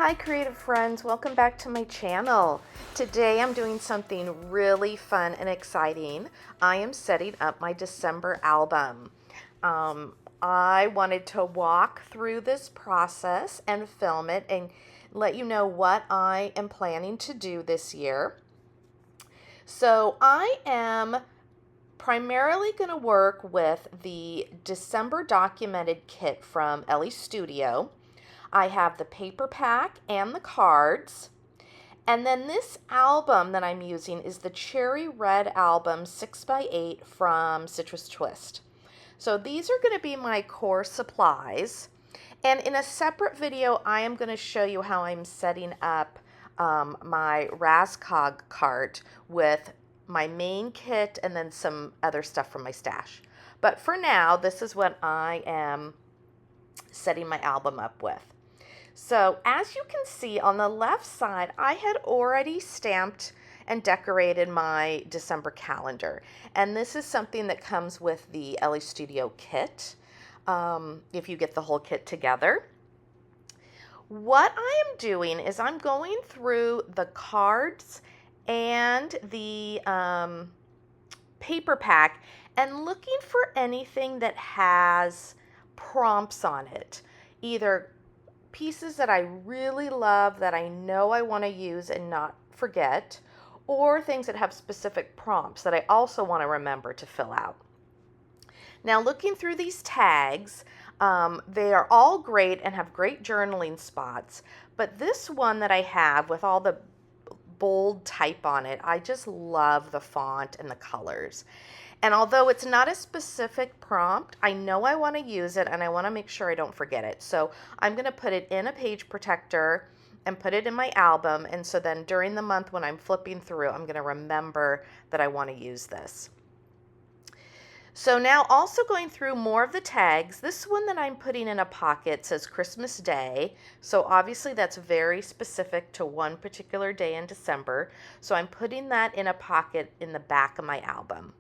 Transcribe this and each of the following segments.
Hi creative friends, welcome back to my channel. Today I'm doing something really fun and exciting. I am setting up my December album. I wanted to walk through this process and film it and let you know what I am planning to do this year. So I am primarily going to work with the December documented kit from Ellie Studio. I have the paper pack and the cards. And then this album that I'm using is the Cherry Red Album 6x8 from Citrus Twist. So these are going to be my core supplies. And in a separate video, I am going to show you how I'm setting up my Raskog cart with my main kit and then some other stuff from my stash. But for now, this is what I am setting my album up with. So as you can see on the left side, I had already stamped and decorated my December calendar. And this is something that comes with the Ellie Studio kit, if you get the whole kit together. What I am doing is I'm going through the cards and the paper pack and looking for anything that has prompts on it, either pieces that I really love that I know I want to use and not forget, or things that have specific prompts that I also want to remember to fill out. Now, looking through these tags, they are all great and have great journaling spots, but this one that I have with all the bold type on it, I just love the font and the colors. And although it's not a specific prompt, I know I want to use it and I want to make sure I don't forget it. So I'm going to put it in a page protector and put it in my album. And so then during the month when I'm flipping through, I'm going to remember that I want to use this. So now also going through more of the tags, this one that I'm putting in a pocket says Christmas Day. So obviously that's very specific to one particular day in December. So I'm putting that in a pocket in the back of my album.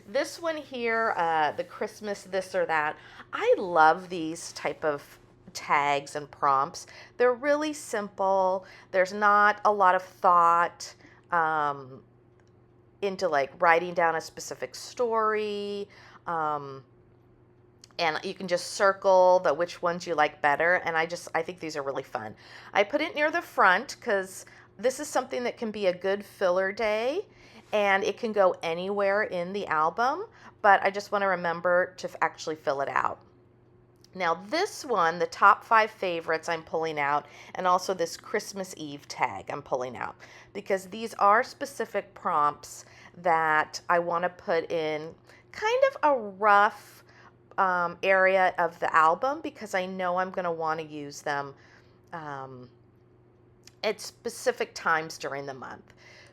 This one here, the Christmas this or that, I love these type of tags and prompts. They're really simple. There's not a lot of thought into like writing down a specific story. And you can just circle which ones you like better. And I think these are really fun. I put it near the front because this is something that can be a good filler day. And it can go anywhere in the album, but I just want to remember to actually fill it out. Now this one, the top 5 favorites I'm pulling out, and also this Christmas Eve tag I'm pulling out, because these are specific prompts that I want to put in kind of a rough area of the album, because I know I'm going to want to use them at specific times during the month.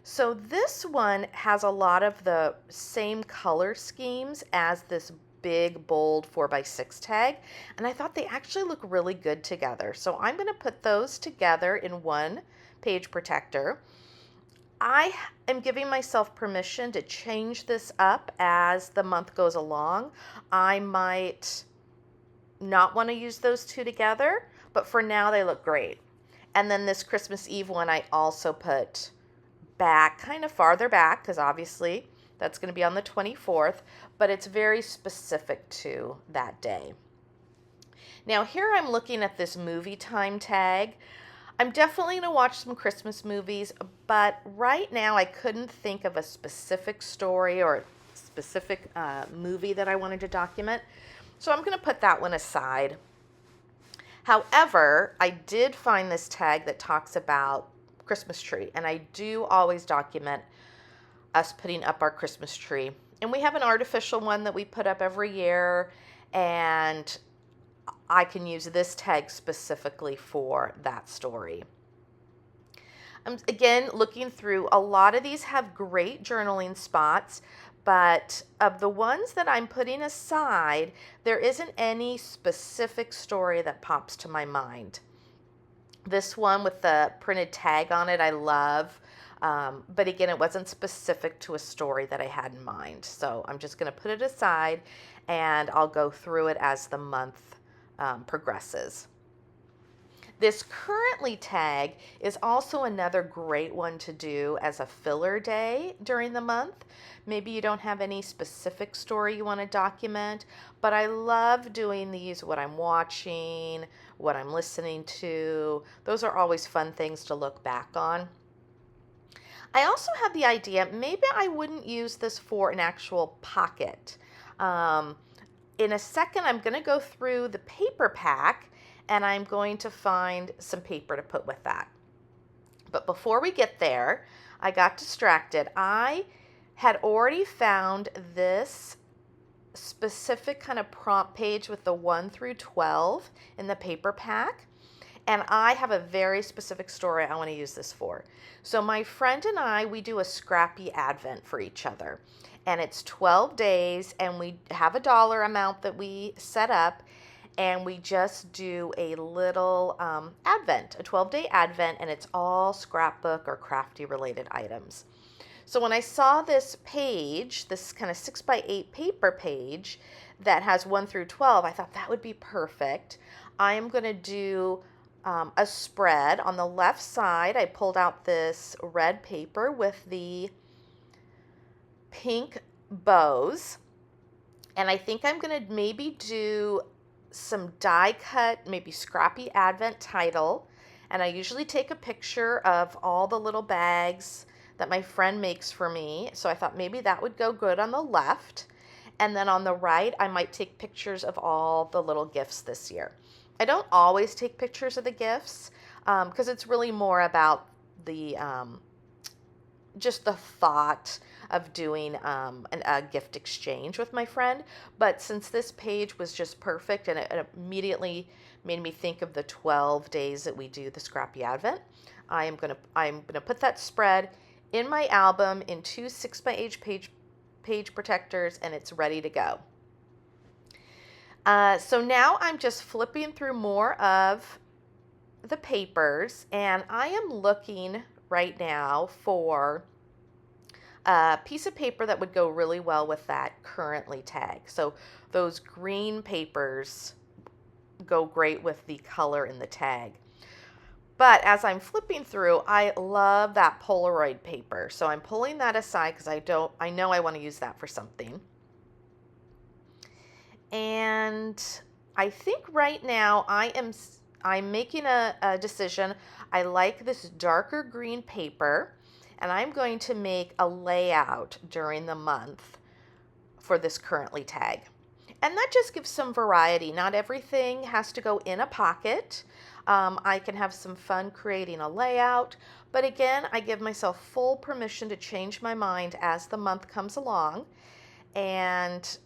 So this one has a lot of the same color schemes as this big, bold 4x6 tag, and I thought they actually look really good together. So I'm going to put those together in one page protector. I am giving myself permission to change this up as the month goes along. I might not want to use those two together, but for now they look great. And then this Christmas Eve one I also put back, kind of farther back, because obviously that's going to be on the 24th, but it's very specific to that day. Now here I'm looking at this movie time tag. I'm definitely going to watch some Christmas movies, but right now I couldn't think of a specific story or a specific movie that I wanted to document, so I'm going to put that one aside. However, I did find this tag that talks about Christmas tree, and I do always document us putting up our Christmas tree. And we have an artificial one that we put up every year, and I can use this tag specifically for that story. I'm again looking through, a lot of these have great journaling spots, but of the ones that I'm putting aside, there isn't any specific story that pops to my mind. This one with the printed tag on it, I love. But again, it wasn't specific to a story that I had in mind. So I'm just going to put it aside and I'll go through it as the month progresses. This currently tag is also another great one to do as a filler day during the month. Maybe you don't have any specific story you want to document, but I love doing these, what I'm watching, what I'm listening to. Those are always fun things to look back on. I also had the idea, maybe I wouldn't use this for an actual pocket. In a second, I'm going to go through the paper pack and I'm going to find some paper to put with that. But before we get there, I got distracted. I had already found this specific kind of prompt page with the 1 through 12 in the paper pack. And I have a very specific story I want to use this for. So my friend and I, we do a scrappy advent for each other. And it's 12 days and we have a dollar amount that we set up. And we just do a little advent, a 12-day advent, and it's all scrapbook or crafty related items. So when I saw this page, this kind of 6x8 paper page that has 1 through 12, I thought that would be perfect. I am going to do a spread. On the left side, I pulled out this red paper with the pink bows. And I think I'm going to maybe do some die cut, maybe scrappy advent title. And I usually take a picture of all the little bags that my friend makes for me. So I thought maybe that would go good on the left. And then on the right, I might take pictures of all the little gifts this year. I don't always take pictures of the gifts because it's really more about the just the thought of doing a gift exchange with my friend. But since this page was just perfect and it immediately made me think of the 12 days that we do the Scrappy Advent, I'm gonna put that spread in my album in 2 6x8 page protectors, and it's ready to go. So now I'm just flipping through more of the papers, and I am looking right now for a piece of paper that would go really well with that currently tag. So those green papers go great with the color in the tag. But as I'm flipping through, I love that Polaroid paper. So I'm pulling that aside because I know I want to use that for something. And I think right now I'm making a decision. I like this darker green paper, and I'm going to make a layout during the month for this currently tag. And that just gives some variety. Not everything has to go in a pocket. I can have some fun creating a layout, but again, I give myself full permission to change my mind as the month comes along, and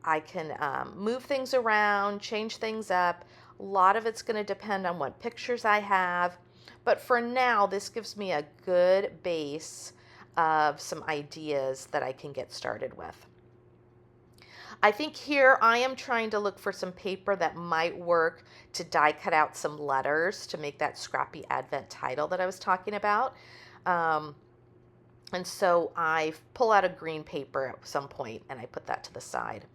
I can move things around, change things up. A lot of it's going to depend on what pictures I have, but for now, this gives me a good base of some ideas that I can get started with. I think here I am trying to look for some paper that might work to die cut out some letters to make that Scrappy Advent title that I was talking about. And so I pull out a green paper at some point and I put that to the side.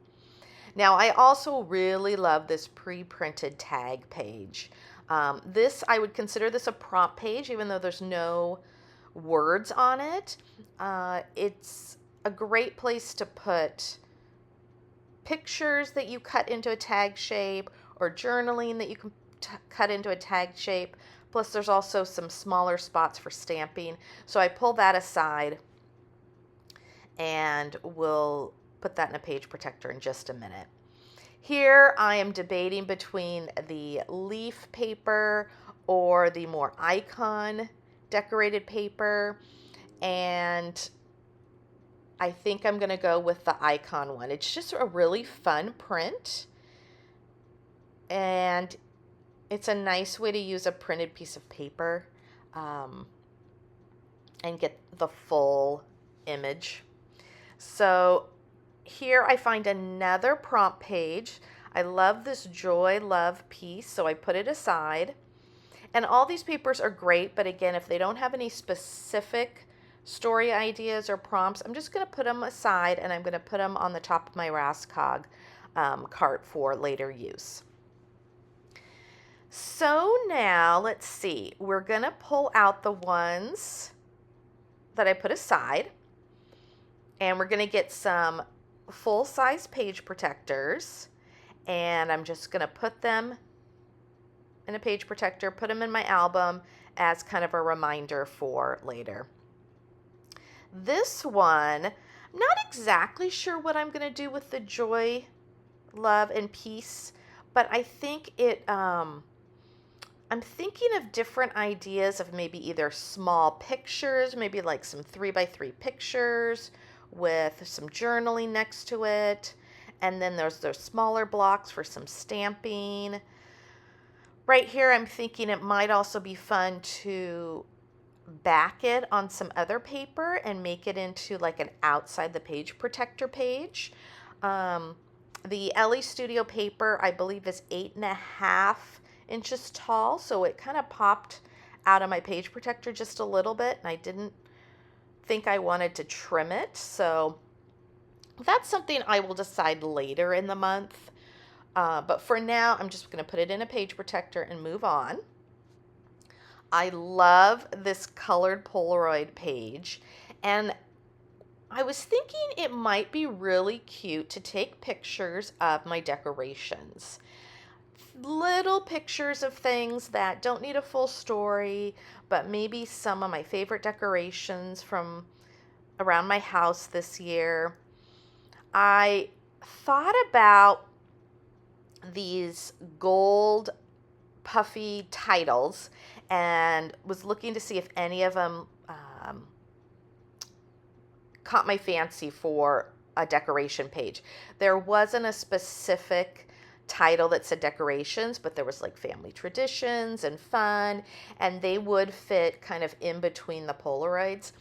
Now I also really love this pre-printed tag page. I would consider this a prompt page even though there's no words on it. It's a great place to put pictures that you cut into a tag shape or journaling that you can cut into a tag shape. Plus there's also some smaller spots for stamping. So I pull that aside and we'll put that in a page protector in just a minute. Here I am debating between the leaf paper or the more icon decorated paper, and I think I'm going to go with the icon one. It's just a really fun print, and it's a nice way to use a printed piece of paper and get the full image. So here I find another prompt page. I love this Joy Love piece, so I put it aside. And all these papers are great, but again, if they don't have any specific story ideas or prompts, I'm just going to put them aside and I'm going to put them on the top of my Raskog cart for later use. So now let's see, we're gonna pull out the ones that I put aside, and we're gonna get some full-size page protectors, and I'm just gonna put them in a page protector, put them in my album as kind of a reminder for later. This one, I'm not exactly sure what I'm gonna do with the joy, love, and peace, but I think I'm thinking of different ideas of maybe either small pictures, maybe like some 3x3 pictures with some journaling next to it. And then there's those smaller blocks for some stamping. Right here, I'm thinking it might also be fun to back it on some other paper and make it into like an outside the page protector page. The Ellie Studio paper, I believe, is 8.5 inches tall, so it kind of popped out of my page protector just a little bit, and I didn't think I wanted to trim it, so that's something I will decide later in the month. But for now, I'm just going to put it in a page protector and move on. I love this colored Polaroid page, and I was thinking it might be really cute to take pictures of my decorations. Little pictures of things that don't need a full story, but maybe some of my favorite decorations from around my house this year. I thought about these gold puffy titles and was looking to see if any of them caught my fancy for a decoration page. There wasn't a specific title that said decorations, but there was like family traditions and fun, and they would fit kind of in between the Polaroids.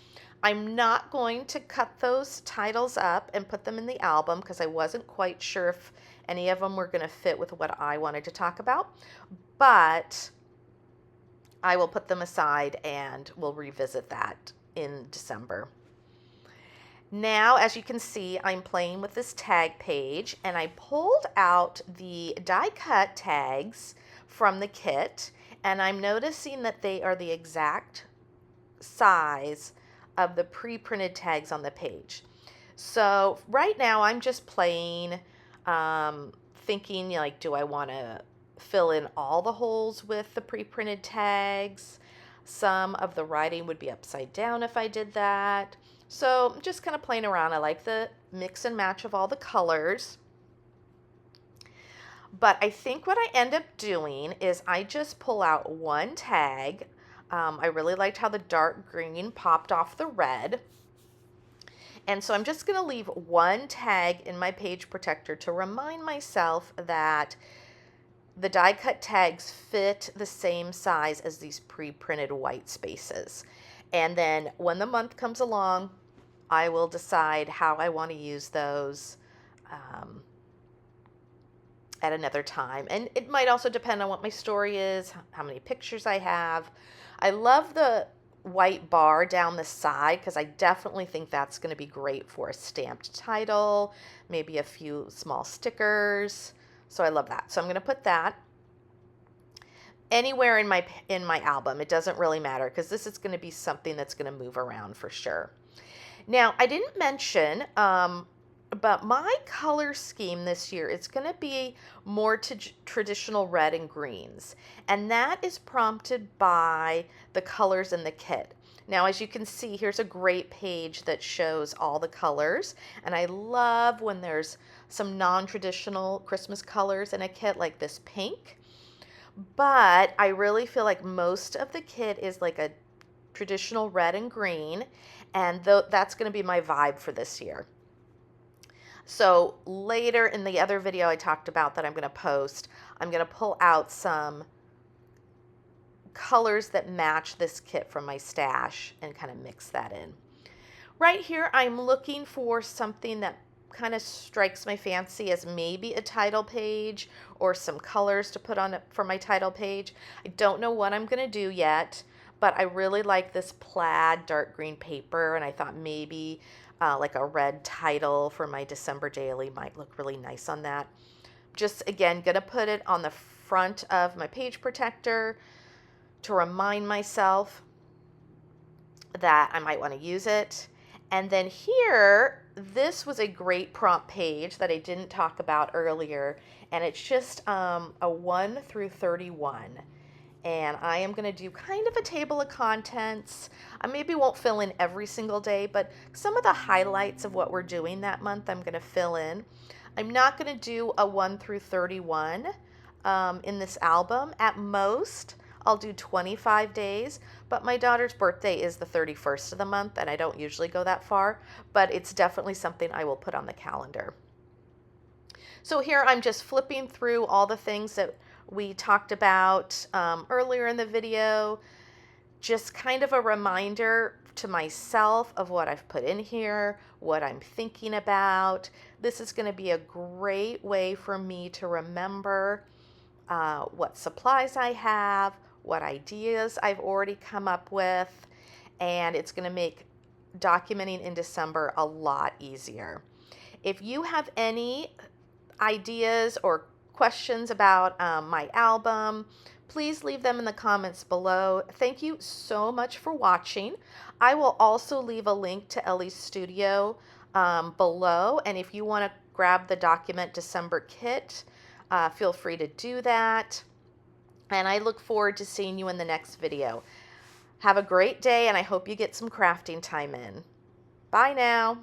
I'm not going to cut those titles up and put them in the album because I wasn't quite sure if any of them were going to fit with what I wanted to talk about, but I will put them aside and we'll revisit that in December. Now, as you can see, I'm playing with this tag page, and I pulled out the die cut tags from the kit, and I'm noticing that they are the exact size of the pre-printed tags on the page. So right now I'm just playing, thinking like, do I want to fill in all the holes with the pre-printed tags? Some of the writing would be upside down if I did that. So I'm just kind of playing around. I like the mix and match of all the colors. But I think what I end up doing is I just pull out one tag. I really liked how the dark green popped off the red. And so I'm just going to leave one tag in my page protector to remind myself that the die cut tags fit the same size as these pre-printed white spaces. And then when the month comes along, I will decide how I want to use those at another time. And it might also depend on what my story is, how many pictures I have. I love the white bar down the side because I definitely think that's going to be great for a stamped title, maybe a few small stickers. So I love that. So I'm going to put that anywhere in my album. It doesn't really matter because this is going to be something that's going to move around for sure. Now, I didn't mention, but my color scheme this year is going to be more to traditional red and greens, and that is prompted by the colors in the kit. Now, as you can see, here's a great page that shows all the colors, and I love when there's some non-traditional Christmas colors in a kit like this pink, but I really feel like most of the kit is like a traditional red and green, and that's going to be my vibe for this year. So later in the other video I talked about that I'm going to post, I'm going to pull out some colors that match this kit from my stash and kind of mix that in. Right here I'm looking for something that kind of strikes my fancy as maybe a title page or some colors to put on it for my title page. I don't know what I'm going to do yet, but I really like this plaid dark green paper, and I thought maybe like a red title for my December daily might look really nice on that. Just again, gonna put it on the front of my page protector to remind myself that I might want to use it. And then here, this was a great prompt page that I didn't talk about earlier, and it's just a 1 through 31. And I am going to do kind of a table of contents. I maybe won't fill in every single day, but some of the highlights of what we're doing that month I'm going to fill in. I'm not going to do a 1 through 31 in this album. At most, I'll do 25 days, but my daughter's birthday is the 31st of the month, and I don't usually go that far, but it's definitely something I will put on the calendar. So here I'm just flipping through all the things that we talked about earlier in the video, just kind of a reminder to myself of what I've put in here, what I'm thinking about. This is going to be a great way for me to remember what supplies I have, what ideas I've already come up with, and it's going to make documenting in December a lot easier. If you have any ideas or questions about my album, please leave them in the comments below. Thank you so much for watching. I will also leave a link to Ellie's studio below, and if you want to grab the Document December kit, feel free to do that. And I look forward to seeing you in the next video. Have a great day, and I hope you get some crafting time in. Bye now.